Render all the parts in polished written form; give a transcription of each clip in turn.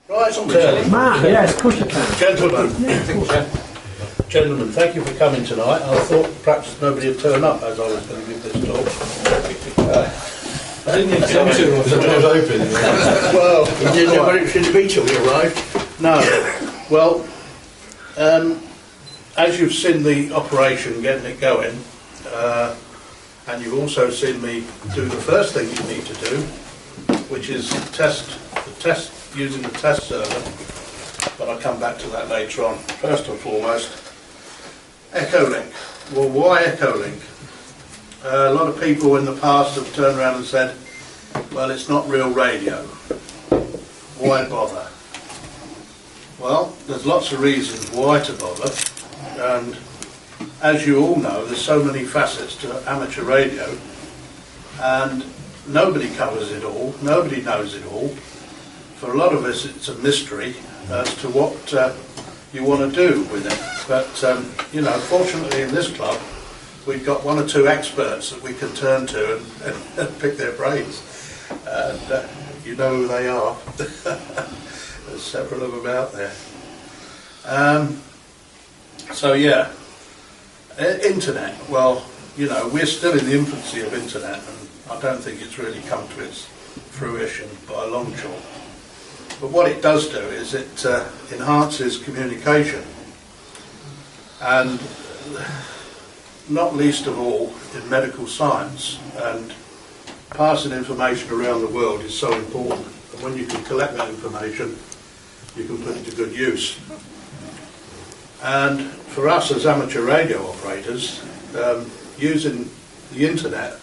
Right, Man, yes, of course you can. Gentlemen, thank you for coming tonight. I thought perhaps nobody would turn up as I was going to give this talk. I didn't intend to, because the door's open. Well, you didn't know where it should be till we arrived. No. Well, as you've seen the operation getting it going, and you've also seen me do the first thing you need to do, which is using the test server, but I'll come back to that later on. First and foremost, Echolink. Well, why Echolink? A lot of people in the past have turned around and said, well, it's not real radio. Why bother? Well, there's lots of reasons why to bother, and as you all know, there's so many facets to amateur radio, and nobody covers it all, nobody knows it all. For a lot of us, it's a mystery as to what you want to do with it. But, you know, fortunately in this club, we've got one or two experts that we can turn to and pick their brains. And you know who they are. There's several of them out there. So, yeah. Internet. Well, you know, we're still in the infancy of internet, and I don't think it's really come to its fruition by a long shot. But what it does do is it enhances communication, and not least of all in medical science, and passing information around the world is so important, and when you can collect that information you can put it to good use. And for us as amateur radio operators, using the internet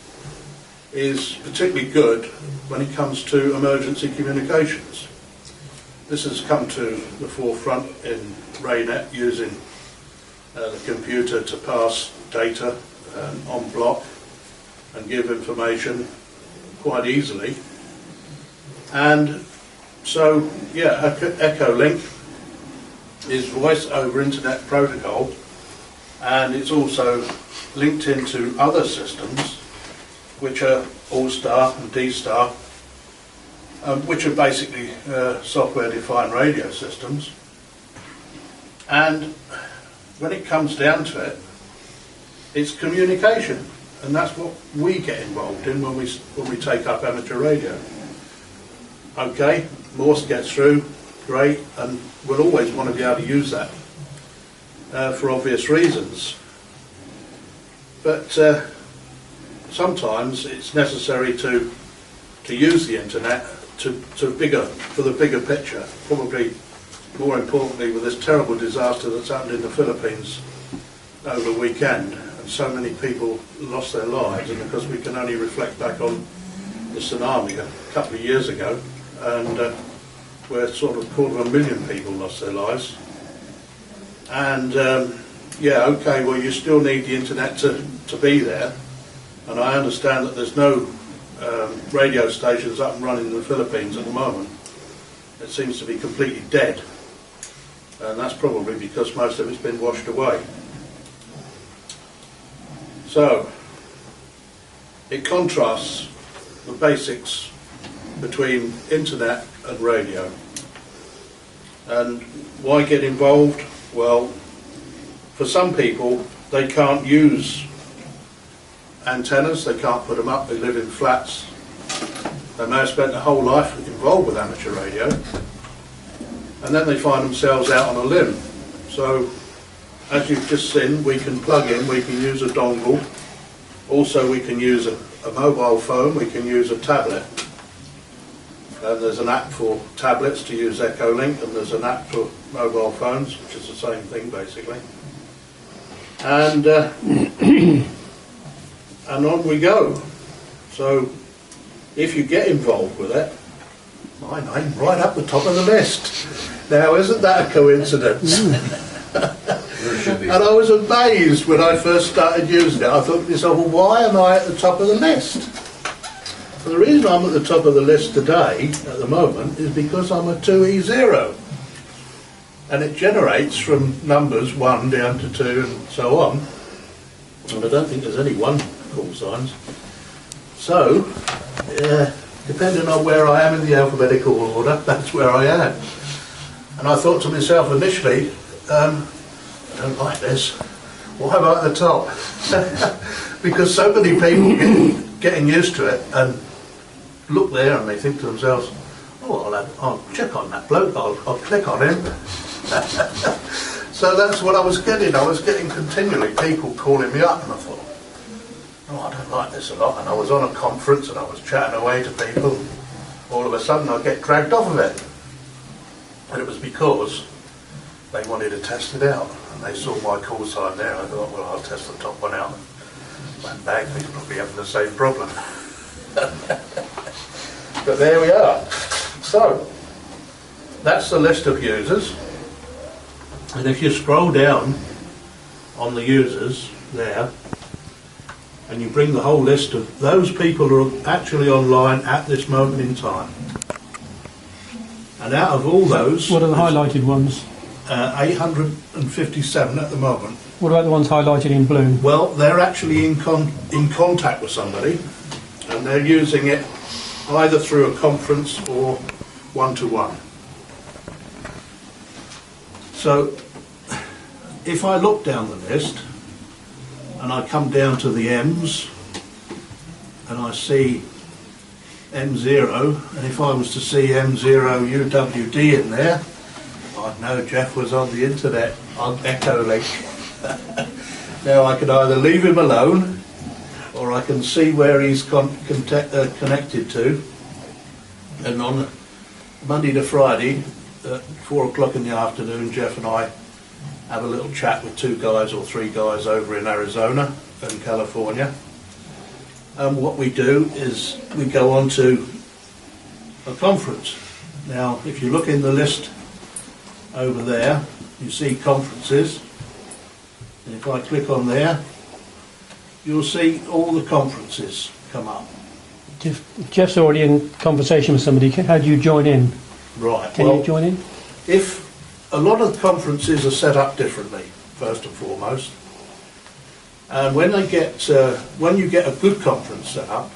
is particularly good when it comes to emergency communications. This has come to the forefront in RayNet, using the computer to pass data on block and give information quite easily. And so, yeah, Echolink is voice over internet protocol, and it's also linked into other systems which are All-Star and D-Star, which are basically software-defined radio systems. And when it comes down to it, it's communication, and that's what we get involved in when we take up amateur radio. Okay, Morse gets through, great, and we'll always want to be able to use that for obvious reasons. But sometimes it's necessary to use the internet for the bigger picture. Probably more importantly, with this terrible disaster that's happened in the Philippines over the weekend, and so many people lost their lives, and because we can only reflect back on the tsunami a couple of years ago, and where sort of 250,000 people lost their lives. And yeah, okay, well, you still need the internet to be there, and I understand that there's no radio stations up and running in the Philippines at the moment. It seems to be completely dead, and that's probably because most of it's been washed away. So it contrasts the basics between internet and radio. And why get involved? Well, for some people, they can't use antennas, they can't put them up, they live in flats. They may have spent their whole life involved with amateur radio, and then they find themselves out on a limb. So, as you've just seen, we can plug in, we can use a dongle, also we can use a mobile phone, we can use a tablet. And there's an app for tablets to use Echolink, and there's an app for mobile phones, which is the same thing basically. And and on we go. So if you get involved with it, my name right up the top of the list. Now, isn't that a coincidence? And I was amazed when I first started using it. I thought to myself, well, why am I at the top of the list? Well, the reason I'm at the top of the list today, at the moment, is because I'm a 2E0. And it generates from numbers 1 down to 2 and so on. And I don't think there's any 1 call signs. So, depending on where I am in the alphabetical order, that's where I am. And I thought to myself initially, I don't like this. Why am I at the top? Because so many people getting used to it and look there and they think to themselves, oh, I'll check on that bloke, I'll click on him. So that's what I was getting. I was getting continually people calling me up, and I thought, oh, I don't like this a lot. And I was on a conference and I was chatting away to people. All of a sudden I get dragged off of it. And it was because they wanted to test it out. And they saw my call sign there. I thought, well, I'll test the top one out. Went back, they're probably having the same problem. But there we are. So, that's the list of users. And if you scroll down on the users there, and you bring the whole list of those people who are actually online at this moment in time. And out of all those... What are the highlighted ones? 857 at the moment. What about the ones highlighted in blue? Well, they're actually in contact with somebody, and they're using it either through a conference or one-to-one. So, if I look down the list, and I come down to the M's, and I see M0, and if I was to see M0 UWD in there, I'd know Jeff was on the internet, on Echolink. Now I can either leave him alone, or I can see where he's connected to, and on Monday to Friday, at 4 o'clock in the afternoon, Jeff and I have a little chat with 2 guys or 3 guys over in Arizona and California. And what we do is we go on to a conference. Now, if you look in the list over there, you see conferences. And if I click on there, you'll see all the conferences come up. Jeff's already in conversation with somebody. How do you join in? Right. Can you join in? If a lot of conferences are set up differently, first and foremost, and when you get a good conference set up,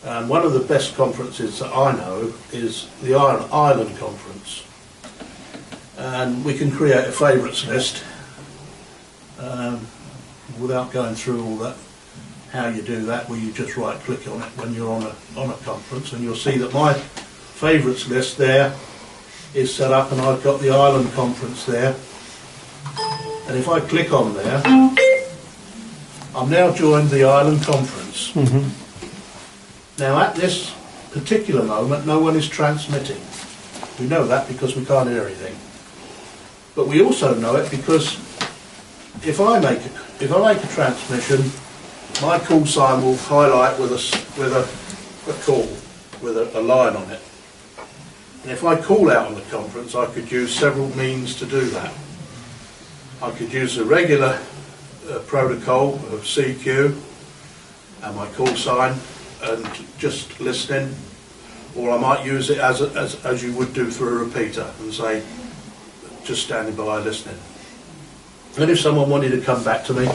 and one of the best conferences that I know is the Island Conference, and we can create a favourites list without going through all that. How you do that? Well, you just right click on it when you're on a conference, and you'll see that my favourites list there is set up, and I've got the Island Conference there. And if I click on there, I'm now joined the Island Conference. Mm-hmm. Now at this particular moment, no one is transmitting. We know that because we can't hear anything. But we also know it because if I make a transmission, my call sign will highlight with a call with a line on it. And if I call out on the conference, I could use several means to do that. I could use the regular protocol of CQ and my call sign and just listening, or I might use it as you would do through a repeater and say, just standing by listening. And if someone wanted to come back to me,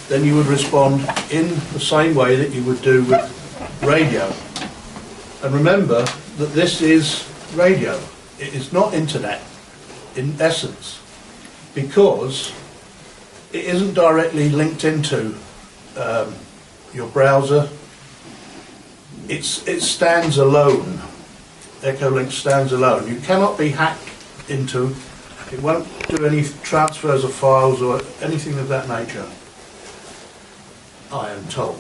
then you would respond in the same way that you would do with radio. And remember that this is radio. It is not internet in essence, because it isn't directly linked into your browser. It stands alone. Echolink stands alone. You cannot be hacked into. It won't do any transfers of files or anything of that nature, I am told.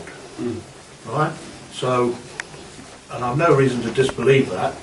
Right? So, and I've no reason to disbelieve that.